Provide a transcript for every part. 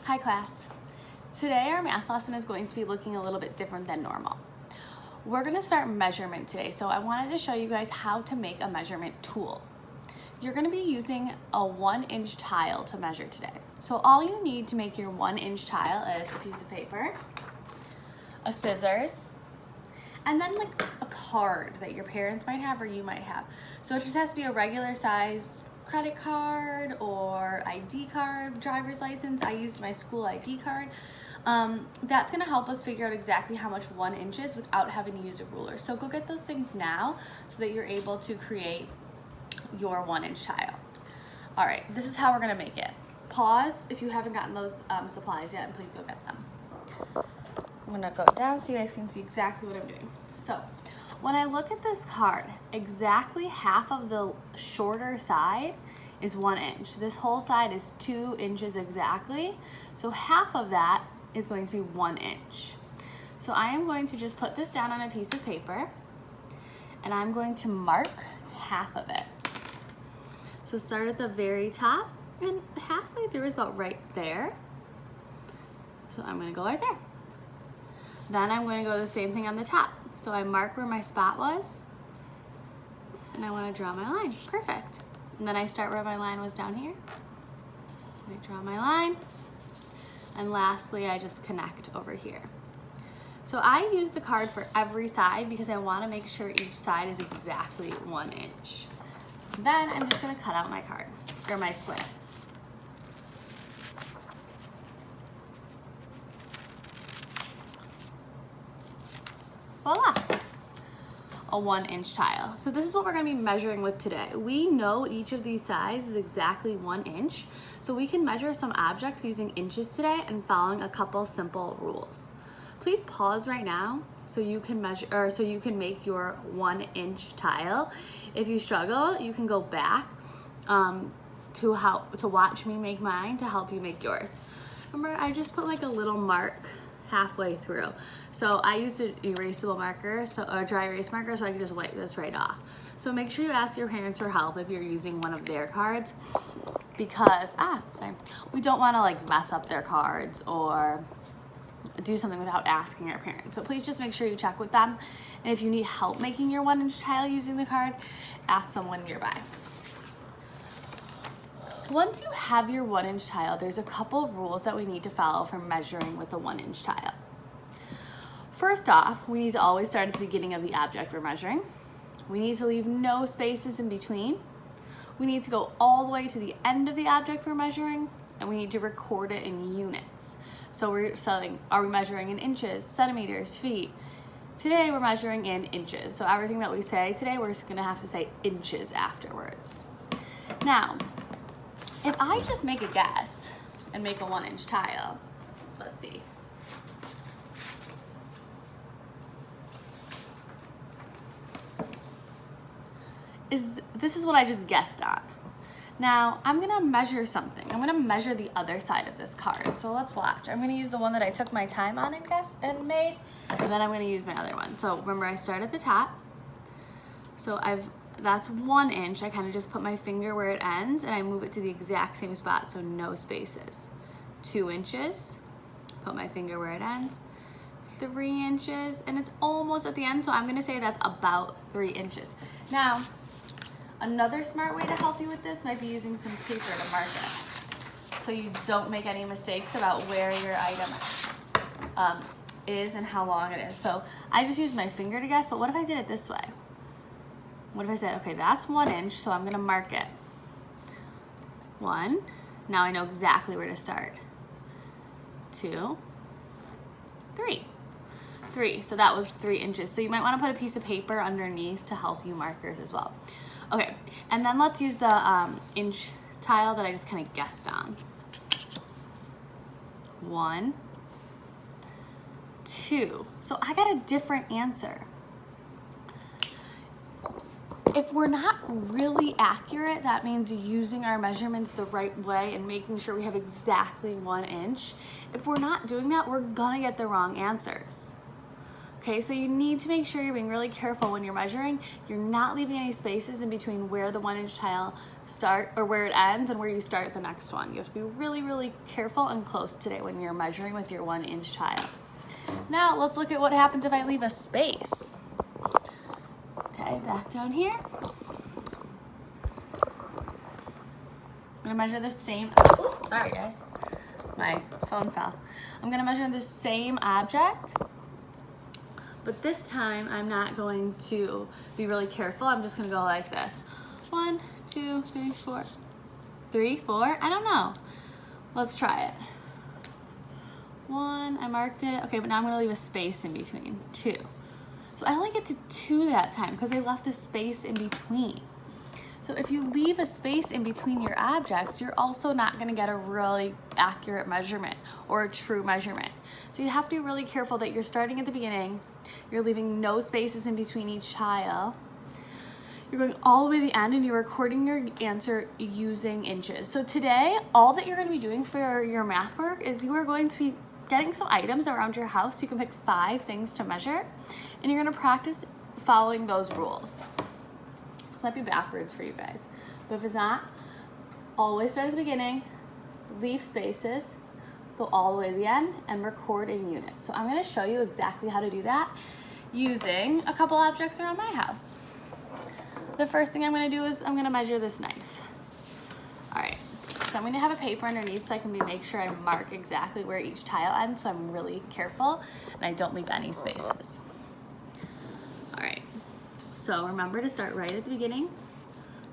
Hi class. Today our math lesson is going to be looking a little bit different than normal. We're going to start measurement today, so I wanted to show you guys how to make a measurement tool. You're going to be using a 1-inch tile to measure today. So all you need to make your 1-inch tile is a piece of paper, a scissors, and then like a card that your parents might have or you might have. So it just has to be a regular size credit card or ID card, driver's license. I used my school ID card. That's gonna help us figure out exactly how much 1 inch is without having to use a ruler. So go get those things now so that you're able to create your 1-inch tile. All right, this is how we're gonna make it. Pause if you haven't gotten those supplies yet, and please go get them. I'm gonna go down so you guys can see exactly what I'm doing. So when I look at this card, exactly half of the shorter side is 1 inch. This whole side is 2 inches exactly. So half of that is going to be 1 inch. So I am going to just put this down on a piece of paper and I'm going to mark half of it. So start at the very top and halfway through is about right there. So I'm gonna go right there. Then I'm going to go the same thing on the top. So I mark where my spot was, and I want to draw my line. Perfect. And then I start where my line was down here. I draw my line, and lastly, I just connect over here. So I use the card for every side because I want to make sure each side is exactly 1 inch. Then I'm just going to cut out my card, or my square. Voila, a 1-inch tile. So this is what we're gonna be measuring with today. We know each of these sides is exactly 1 inch, so we can measure some objects using inches today and following a couple simple rules. Please pause right now so you can measure, or so you can make your 1-inch tile. If you struggle, you can go back to watch me make mine to help you make yours. Remember, I just put like a little mark halfway through. So I used an erasable marker, a dry erase marker, so I can just wipe this right off. So make sure you ask your parents for help if you're using one of their cards, because we don't want to like mess up their cards or do something without asking our parents. So please just make sure you check with them. And if you need help making your 1-inch tile using the card, ask someone nearby. Once you have your 1-inch tile, there's a couple rules that we need to follow for measuring with a 1-inch tile. First off, we need to always start at the beginning of the object we're measuring. We need to leave no spaces in between. We need to go all the way to the end of the object we're measuring, and we need to record it in units. So are we measuring in inches, centimeters, feet? Today we're measuring in inches. So everything that we say today, we're just gonna have to say inches afterwards. Now, if I just make a guess and make a 1-inch tile, let's see. This is what I just guessed on. Now, I'm gonna measure something. I'm gonna measure the other side of this card. So let's watch. I'm gonna use the one that I took my time on and made, and then I'm gonna use my other one. So remember, I start at the top. So that's 1 inch. I kind of just put my finger where it ends and I move it to the exact same spot, so no spaces. 2 inches, put my finger where it ends. 3 inches, and it's almost at the end, so I'm gonna say that's about 3 inches. Now, another smart way to help you with this might be using some paper to mark it, so you don't make any mistakes about where your item is and how long it is. So I just used my finger to guess, but what if I did it this way? What if I said, okay, that's 1 inch, so I'm gonna mark it. 1, now I know exactly where to start. 2, 3. 3, so that was 3 inches. So you might wanna put a piece of paper underneath to help you markers as well. Okay, and then let's use the inch tile that I just kinda guessed on. 1, 2, so I got a different answer. If we're not really accurate, that means using our measurements the right way and making sure we have exactly 1 inch. If we're not doing that, we're gonna get the wrong answers. Okay, so you need to make sure you're being really careful when you're measuring. You're not leaving any spaces in between where the 1 inch tile start or where it ends and where you start the next one. You have to be really, really careful and close today when you're measuring with your 1 inch tile. Now let's look at what happens if I leave a space. Okay, back down here. I'm gonna measure the same, oops, sorry guys, my phone fell. I'm gonna measure the same object, but this time I'm not going to be really careful. I'm just gonna go like this. 1, 2, 3, 4. 3, 4, I don't know. Let's try it. 1, I marked it. Okay, but now I'm gonna leave a space in between. 2. So I only get to 2 that time because I left a space in between. So if you leave a space in between your objects, you're also not gonna get a really accurate measurement or a true measurement. So you have to be really careful that you're starting at the beginning, you're leaving no spaces in between each tile, you're going all the way to the end and you're recording your answer using inches. So today, all that you're gonna be doing for your math work is you are going to be getting some items around your house. You can pick 5 things to measure and you're gonna practice following those rules. This might be backwards for you guys, but if it's not, always start at the beginning, leave spaces, go all the way to the end, and record in units. So I'm gonna show you exactly how to do that using a couple objects around my house. The first thing I'm gonna do is I'm gonna measure this knife. All right, so I'm gonna have a paper underneath so I can make sure I mark exactly where each tile ends, so I'm really careful and I don't leave any spaces. All right. So remember to start right at the beginning.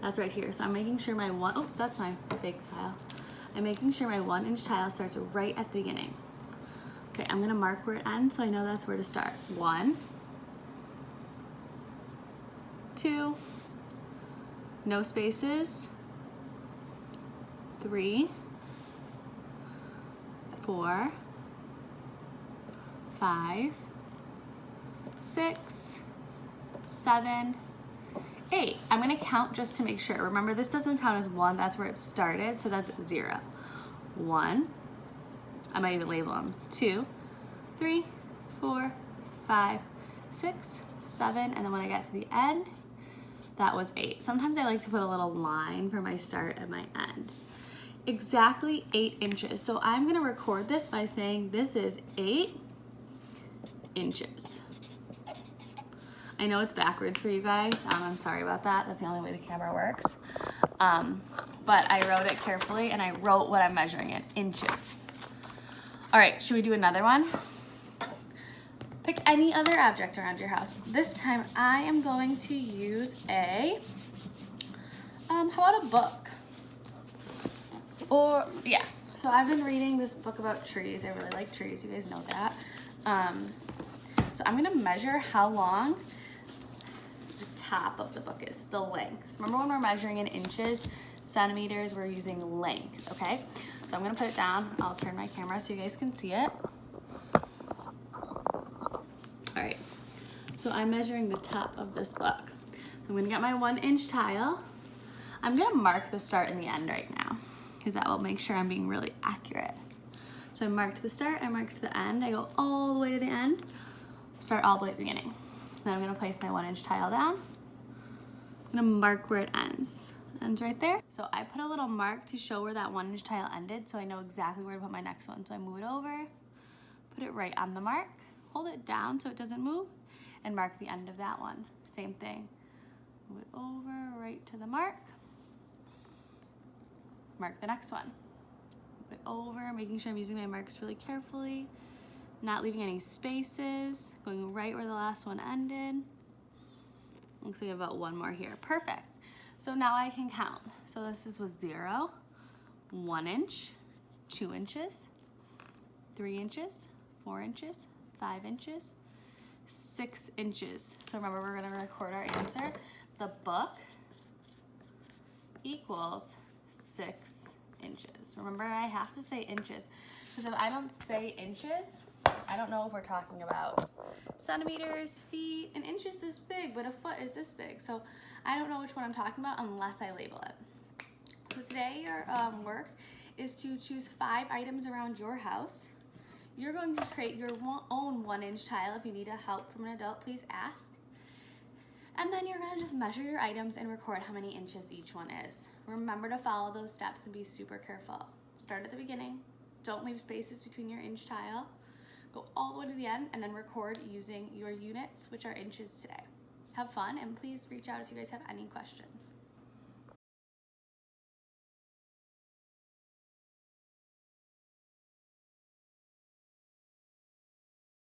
That's right here. So I'm making sure my oops, that's my big tile. I'm making sure my 1 inch tile starts right at the beginning. Okay, I'm gonna mark where it ends so I know that's where to start. 1, 2, no spaces, 3, 4, 5, 6, 7, 8. I'm gonna count just to make sure. Remember, this doesn't count as 1, that's where it started, so that's 0. 1, I might even label them. 2, 3, 4, 5, 6, 7, and then when I get to the end, that was 8. Sometimes I like to put a little line for my start and my end. Exactly 8 inches. So I'm gonna record this by saying this is 8 inches. I know it's backwards for you guys. I'm sorry about that. That's the only way the camera works. But I wrote it carefully and I wrote what I'm measuring in inches. All right, should we do another one? Pick any other object around your house. This time I am going to use a, how about a book? Or, yeah. So I've been reading this book about trees. I really like trees, you guys know that. So I'm gonna measure how long the top of the book is, the length. So remember when we're measuring in inches, centimeters, we're using length, okay? So I'm gonna put it down. I'll turn my camera so you guys can see it. All right, so I'm measuring the top of this book. I'm gonna get my 1 inch tile. I'm gonna mark the start and the end right now because that will make sure I'm being really accurate. So I marked the start, I marked the end. I go all the way to the end, start all the way at the beginning. Then I'm gonna place my 1 inch tile down. I'm gonna mark where it ends. Ends right there. So I put a little mark to show where that 1 inch tile ended so I know exactly where to put my next one. So I move it over, put it right on the mark, hold it down so it doesn't move, and mark the end of that one. Same thing. Move it over right to the mark. Mark the next one. Move it over, making sure I'm using my marks really carefully, not leaving any spaces, going right where the last one ended. Looks like I have about 1 more here. Perfect. So now I can count. So this was 0, 1 inch, 2 inches, 3 inches, 4 inches, 5 inches, 6 inches. So remember, we're gonna record our answer. The book equals 6 inches. Remember, I have to say inches, because if I don't say inches, I don't know if we're talking about centimeters, feet. An inch is this big, but a foot is this big. So I don't know which one I'm talking about unless I label it. So today your work is to choose 5 items around your house. You're going to create your own 1-inch tile. If you need help from an adult, please ask. And then you're gonna just measure your items and record how many inches each one is. Remember to follow those steps and be super careful. Start at the beginning, don't leave spaces between your inch tile, go all the way to the end, and then record using your units, which are inches today. Have fun, and please reach out if you guys have any questions.